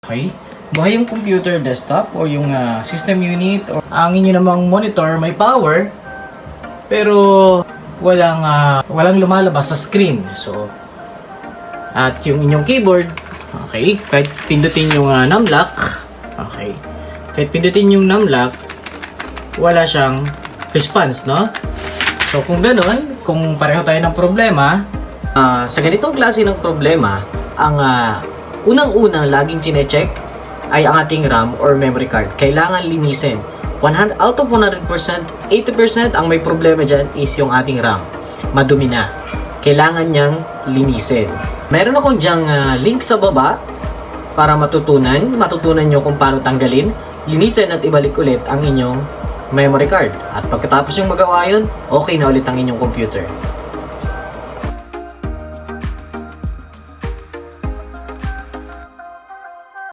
Okay? Buhay yung computer desktop or yung system unit or ang inyo namang monitor may power pero walang lumalabas sa screen. So, at yung inyong keyboard, okay, kahit pindutin yung numlock, okay, kahit pindutin yung numlock, wala siyang response, no? So, kung gano'n, kung pareho tayo ng problema, sa ganitong klase ng problema, ang unang-unang laging chinecheck ay ang ating RAM or memory card. Kailangan linisin. Out of 100%, 80% ang may problema dyan is yung ating RAM. Madumi na. Kailangan niyang linisin. Meron akong dyang link sa baba para matutunan nyo kung paano tanggalin, linisin at ibalik ulit ang inyong memory card. At pagkatapos yung magawa yun, okay na ulit ang inyong computer.